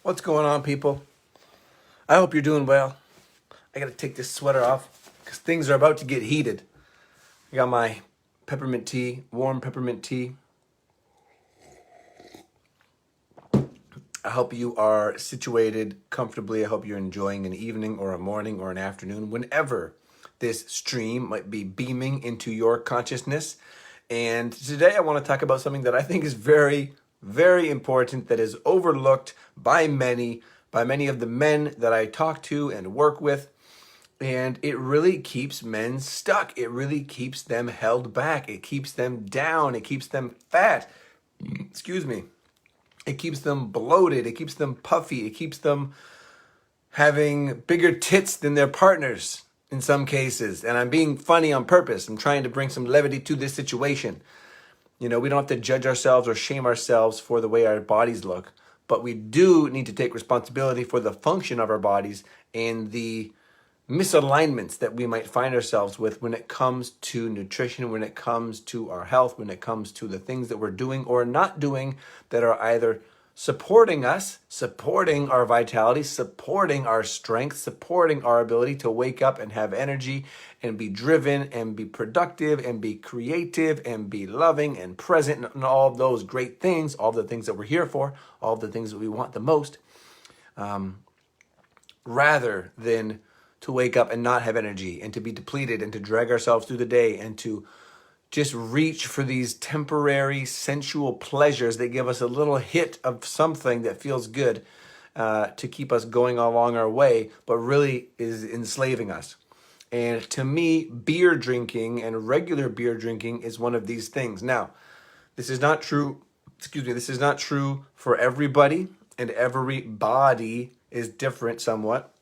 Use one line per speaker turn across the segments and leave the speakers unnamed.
What's going on, people? I hope you're doing well. I gotta take this sweater off because things are about to get heated. I got my peppermint tea, warm peppermint tea. I hope you are situated comfortably. I hope you're enjoying an evening or a morning or an afternoon, whenever this stream might be beaming into your consciousness. And today I want to talk about something that I think is very, very important, that is overlooked by many of the men that I talk to and work with. And it really keeps men stuck. It really keeps them held back. It keeps them down. It keeps them fat. Excuse me. It keeps them bloated. It keeps them puffy. It keeps them having bigger tits than their partners in some cases. And I'm being funny on purpose. I'm trying to bring some levity to this situation. You know, we don't have to judge ourselves or shame ourselves for the way our bodies look, but we do need to take responsibility for the function of our bodies and the misalignments that we might find ourselves with when it comes to nutrition, when it comes to our health, when it comes to the things that we're doing or not doing that are either supporting us, supporting our vitality, supporting our strength, supporting our ability to wake up and have energy and be driven and be productive and be creative and be loving and present and all of those great things, all the things that we're here for, all the things that we want the most, rather than to wake up and not have energy and to be depleted and to drag ourselves through the day and to just reach for these temporary sensual pleasures that give us a little hit of something that feels good to keep us going along our way, but really is enslaving us. And to me, beer drinking and regular beer drinking is one of these things. Now, this is not true, this is not true for everybody, and every body is different somewhat,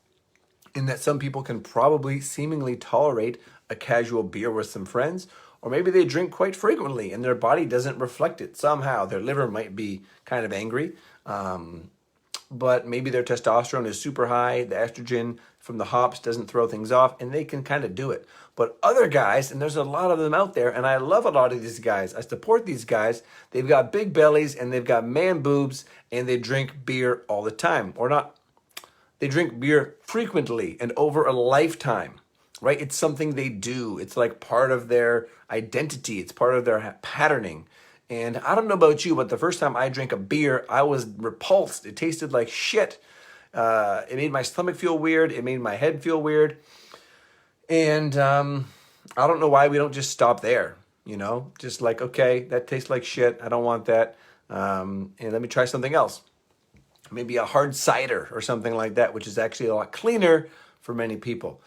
in that some people can probably seemingly tolerate a casual beer with some friends, or maybe they drink quite frequently and their body doesn't reflect it somehow. Their liver might be kind of angry, but maybe their testosterone is super high, the estrogen from the hops doesn't throw things off, and they can kind of do it. But other guys, and there's a lot of them out there, and I love a lot of these guys, I support these guys, they've got big bellies and they've got man boobs and they drink beer all the time, or not. They drink beer frequently and over a lifetime, right? It's something they do. It's like part of their identity. It's part of their patterning. And I don't know about you, but the first time I drank a beer, I was repulsed. It tasted like shit. It made my stomach feel weird. It made my head feel weird. And I don't know why we don't just stop there, you know? Just like, okay, that tastes like shit. I don't want that. And let me try something else. Maybe a hard cider or something like that, which is actually a lot cleaner for many people.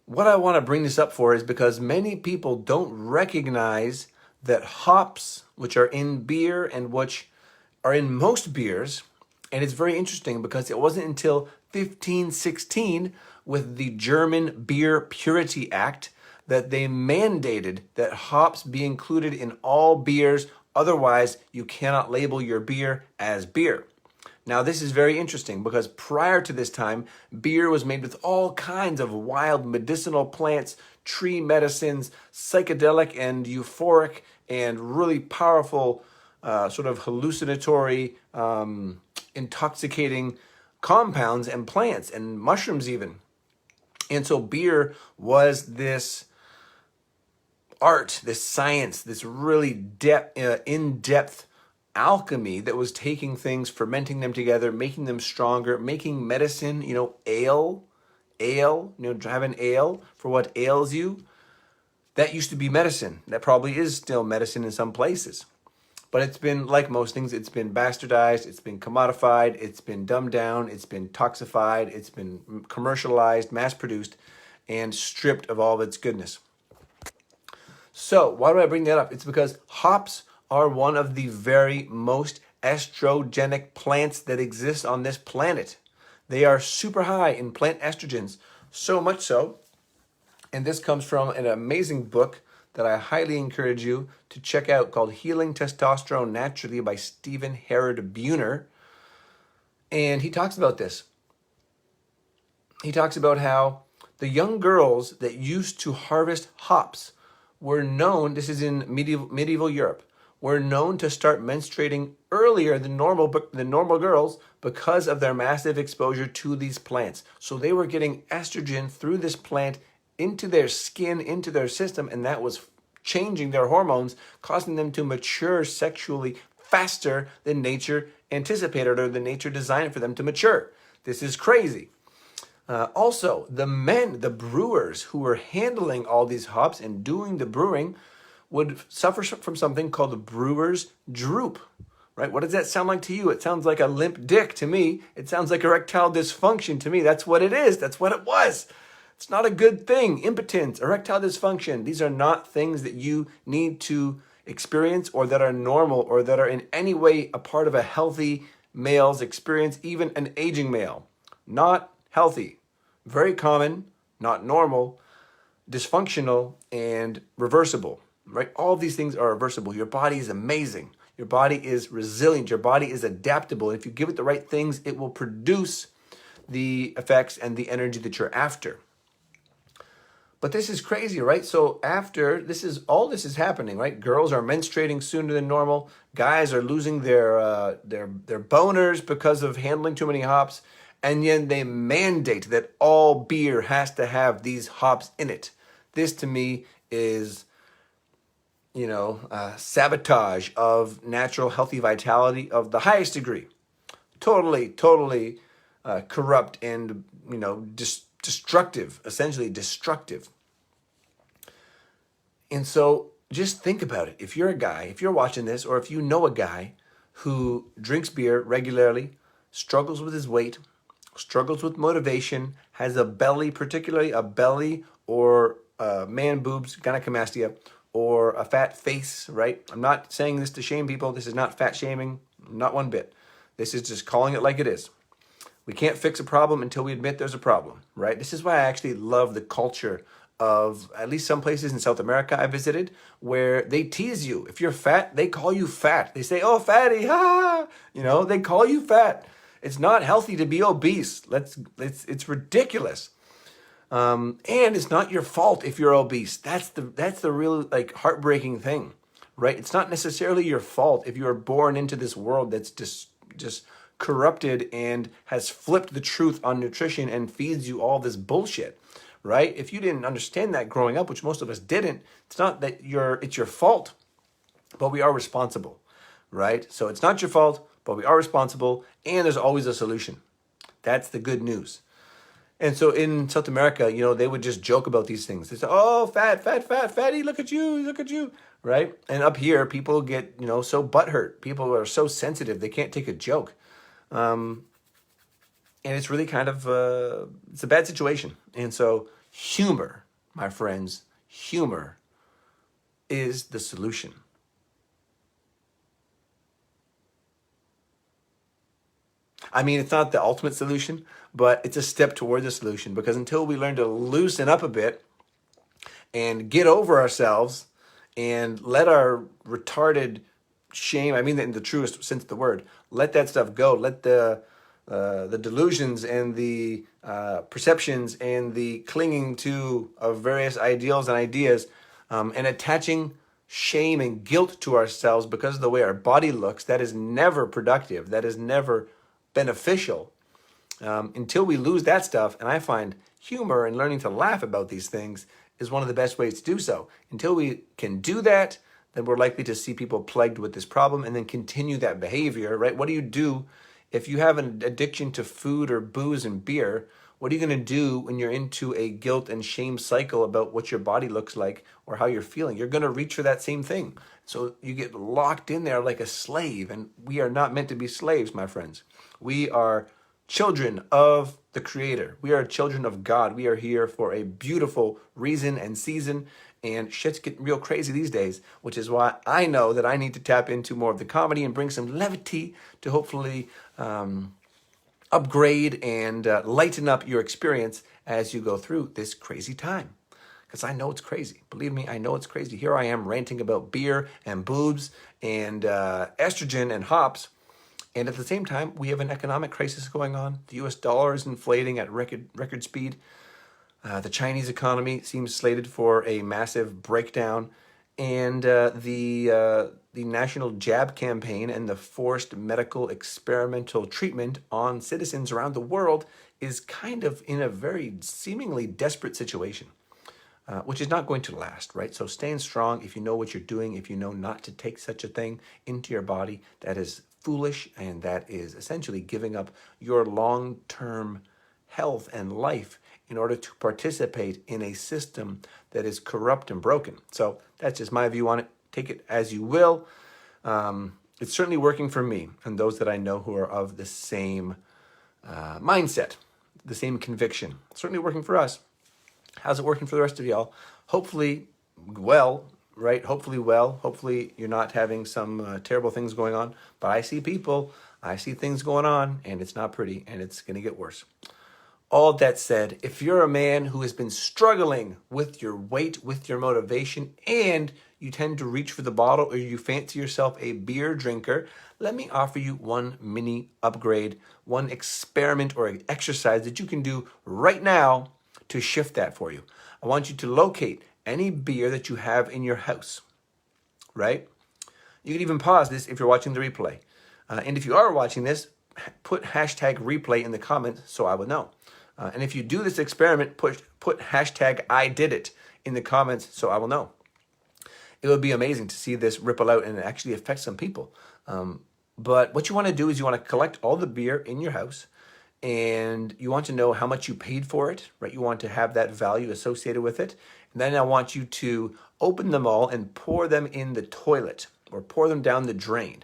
What I want to bring this up for is because many people don't recognize that hops, which are in beer and which are in most beers, and it's very interesting because it wasn't until 1516 with the German Beer Purity Act that they mandated that hops be included in all beers. Otherwise, you cannot label your beer as beer. Now, this is very interesting because prior to this time, beer was made with all kinds of wild medicinal plants, tree medicines, psychedelic and euphoric and really powerful sort of hallucinatory, intoxicating compounds and plants and mushrooms even. And so beer was this art, this science, this really in-depth alchemy that was taking things, fermenting them together, making them stronger, making medicine, you know, ale, you know, having ale for what ails you. That used to be medicine. That probably is still medicine in some places. But it's been, like most things, it's been bastardized, it's been commodified, it's been dumbed down, it's been toxified, it's been commercialized, mass-produced, and stripped of all of its goodness. So, why do I bring that up? It's because hops are one of the very most estrogenic plants that exist on this planet. They are super high in plant estrogens, so much so, and this comes from an amazing book that I highly encourage you to check out called Healing Testosterone Naturally by Stephen Herod Buhner. And he talks about this. He talks about how the young girls that used to harvest hops were known, this is in medieval Europe, were known to start menstruating earlier than normal girls because of their massive exposure to these plants. So they were getting estrogen through this plant into their skin, into their system, and that was changing their hormones, causing them to mature sexually faster than nature anticipated or the nature designed for them to mature. This is crazy. Also, the men, the brewers who were handling all these hops and doing the brewing would suffer from something called the brewer's droop, right? What does that sound like to you? It sounds like a limp dick to me. It sounds like erectile dysfunction to me. That's what it is. That's what it was. It's not a good thing. Impotence, erectile dysfunction. These are not things that you need to experience or that are normal or that are in any way a part of a healthy male's experience, even an aging male. Not healthy. Very common, not normal, dysfunctional, and reversible, right? All of these things are reversible. Your body is amazing. Your body is resilient. Your body is adaptable. If you give it the right things, it will produce the effects and the energy that you're after. But this is crazy, right? So after all this is happening, right? Girls are menstruating sooner than normal. Guys are losing their boners because of handling too many hops. And yet they mandate that all beer has to have these hops in it. This to me is, sabotage of natural healthy vitality of the highest degree. Totally corrupt and, destructive, essentially destructive. And so just think about it. If you're a guy, if you're watching this, or if you know a guy who drinks beer regularly, struggles with his weight, struggles with motivation, has a belly, particularly a belly or man boobs, gynecomastia, or a fat face, right? I'm not saying this to shame people. This is not fat shaming, not one bit. This is just calling it like it is. We can't fix a problem until we admit there's a problem, right? This is why I actually love the culture of at least some places in South America I visited where they tease you. If you're fat, they call you fat. They say, oh, fatty, ha! They call you fat. It's not healthy to be obese. It's ridiculous. And it's not your fault if you're obese. That's the real heartbreaking thing, right? It's not necessarily your fault if you are born into this world that's just corrupted and has flipped the truth on nutrition and feeds you all this bullshit, right? If you didn't understand that growing up, which most of us didn't, it's not that it's your fault, but we are responsible, right? So it's not your fault, but we are responsible, and there's always a solution. That's the good news. And so in South America, they would just joke about these things. They say, oh, fatty, look at you, right? And up here, people get, so butthurt. People are so sensitive, they can't take a joke. And it's really kind of, it's a bad situation. And so humor, my friends, humor is the solution. I mean, it's not the ultimate solution, but it's a step toward the solution, because until we learn to loosen up a bit and get over ourselves and let our retarded shame, I mean that in the truest sense of the word, let that stuff go. Let the delusions and the perceptions and the clinging to of various ideals and ideas and attaching shame and guilt to ourselves because of the way our body looks, that is never productive. That is never beneficial until we lose that stuff. And I find humor and learning to laugh about these things is one of the best ways to do so. Until we can do that, then we're likely to see people plagued with this problem and then continue that behavior, right? What do you do if you have an addiction to food or booze and beer? What are you going to do when you're into a guilt and shame cycle about what your body looks like or how you're feeling? You're going to reach for that same thing. So you get locked in there like a slave, and we are not meant to be slaves, my friends. We are children of the Creator. We are children of God. We are here for a beautiful reason and season, and shit's getting real crazy these days, which is why I know that I need to tap into more of the comedy and bring some levity to hopefully upgrade and lighten up your experience as you go through this crazy time. Because I know it's crazy. Believe me, I know it's crazy. Here I am ranting about beer and boobs and estrogen and hops. And at the same time, we have an economic crisis going on. The US dollar is inflating at record speed. The Chinese economy seems slated for a massive breakdown. And the national jab campaign and the forced medical experimental treatment on citizens around the world is kind of in a very seemingly desperate situation, which is not going to last, right? So staying strong, if you know what you're doing, if you know not to take such a thing into your body, that is foolish, and that is essentially giving up your long-term health and life in order to participate in a system that is corrupt and broken. So that's just my view on it. Take it as you will. It's certainly working for me and those that I know who are of the same mindset, the same conviction. It's certainly working for us. How's it working for the rest of y'all? Hopefully well, right? Hopefully well. Hopefully you're not having some terrible things going on. But I see people, I see things going on, and it's not pretty, and it's going to get worse. All that said, if you're a man who has been struggling with your weight, with your motivation, and you tend to reach for the bottle or you fancy yourself a beer drinker, let me offer you one mini upgrade, one experiment or exercise that you can do right now to shift that for you. I want you to locate any beer that you have in your house, right? You can even pause this if you're watching the replay. And if you are watching this, put hashtag replay in the comments so I would know. And if you do this experiment, put hashtag I did it in the comments so I will know. It would be amazing to see this ripple out and actually affect some people. But what you want to do is you want to collect all the beer in your house, and you want to know how much you paid for it, right? You want to have that value associated with it. And then I want you to open them all and pour them in the toilet or pour them down the drain.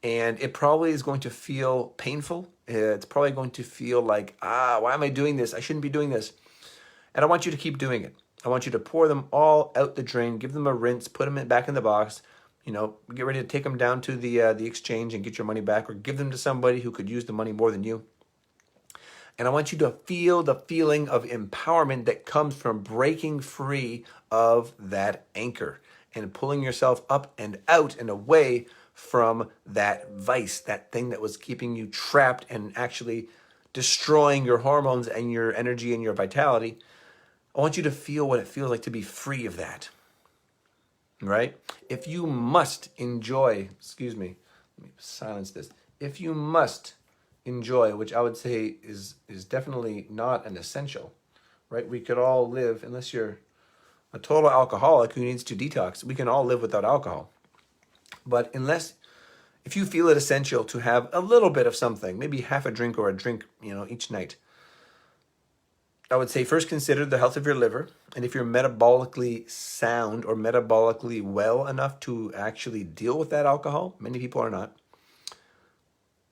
And it probably is going to feel painful. It's probably going to feel like, why am I doing this? I shouldn't be doing this. And I want you to keep doing it. I want you to pour them all out the drain, give them a rinse, put them back in the box, get ready to take them down to the exchange and get your money back, or give them to somebody who could use the money more than you. And I want you to feel the feeling of empowerment that comes from breaking free of that anchor and pulling yourself up and out and away from that vice, that thing that was keeping you trapped and actually destroying your hormones and your energy and your vitality. I want you to feel what it feels like to be free of that, right? If you must enjoy, let me silence this. If you must enjoy, which I would say is definitely not an essential, right? We could all live, unless you're a total alcoholic who needs to detox, we can all live without alcohol. But if you feel it essential to have a little bit of something, maybe half a drink or a drink, each night, I would say first consider the health of your liver. And if you're metabolically sound or metabolically well enough to actually deal with that alcohol, many people are not.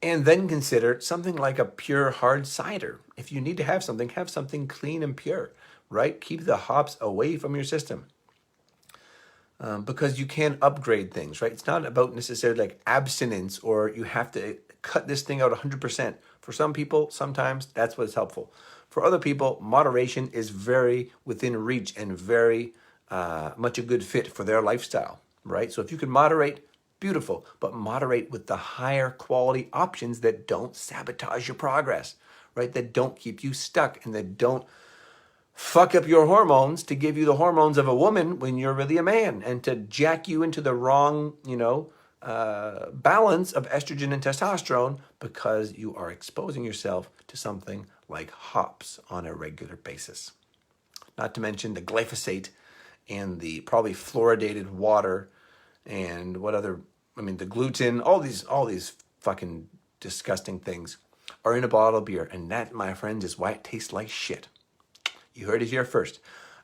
And then consider something like a pure hard cider. If you need to have something clean and pure, right? Keep the hops away from your system. Because you can upgrade things, right? It's not about necessarily like abstinence or you have to cut this thing out 100%. For some people, sometimes that's what's helpful. For other people, moderation is very within reach and very much a good fit for their lifestyle, right? So if you can moderate, beautiful, but moderate with the higher quality options that don't sabotage your progress, right? That don't keep you stuck and that don't fuck up your hormones to give you the hormones of a woman when you're really a man and to jack you into the wrong, balance of estrogen and testosterone because you are exposing yourself to something like hops on a regular basis. Not to mention the glyphosate and the probably fluoridated water and the gluten, all these fucking disgusting things are in a bottle of beer. And that, my friends, is why it tastes like shit. You heard it here first.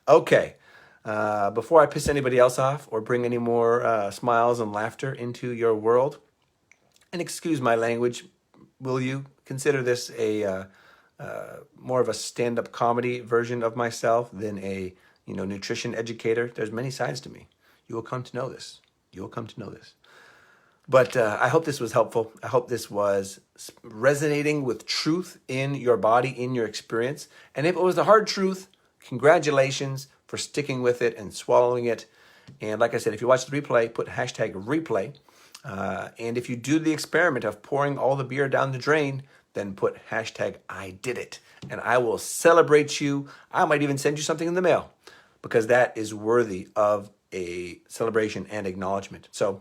Okay, before I piss anybody else off or bring any more smiles and laughter into your world, and excuse my language, will you consider this a more of a stand-up comedy version of myself than a nutrition educator? There's many sides to me. You will come to know this. But I hope this was helpful. I hope this was resonating with truth in your body, in your experience. And if it was a hard truth, congratulations for sticking with it and swallowing it. And like I said, if you watch the replay, put hashtag replay. And if you do the experiment of pouring all the beer down the drain, then put hashtag I did it. And I will celebrate you. I might even send you something in the mail because that is worthy of a celebration and acknowledgement. So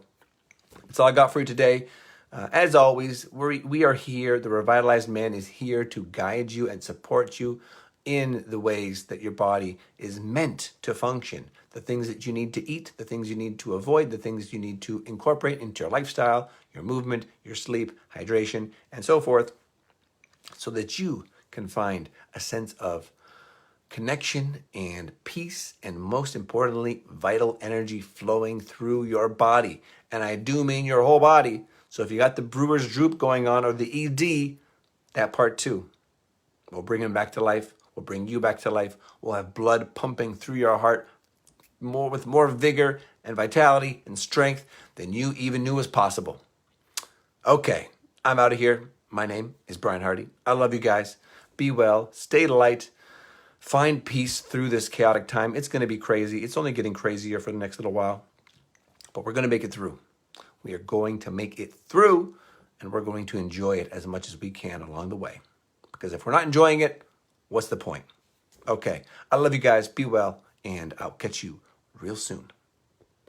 that's all I got for you today. As always, we are here. The Revitalized Man is here to guide you and support you in the ways that your body is meant to function. The things that you need to eat, the things you need to avoid, the things you need to incorporate into your lifestyle, your movement, your sleep, hydration, and so forth, so that you can find a sense of connection and peace, and most importantly, vital energy flowing through your body. And I do mean your whole body. So if you got the brewer's droop going on or the ED, that part too. We'll bring him back to life. We'll bring you back to life. We'll have blood pumping through your heart with more vigor and vitality and strength than you even knew was possible. Okay, I'm out of here. My name is Bryan Hardy. I love you guys. Be well. Stay light. Find peace through this chaotic time. It's going to be crazy. It's only getting crazier for the next little while. But we're going to make it through. We are going to make it through, and we're going to enjoy it as much as we can along the way. Because if we're not enjoying it, what's the point? Okay. I love you guys. Be well, and I'll catch you real soon.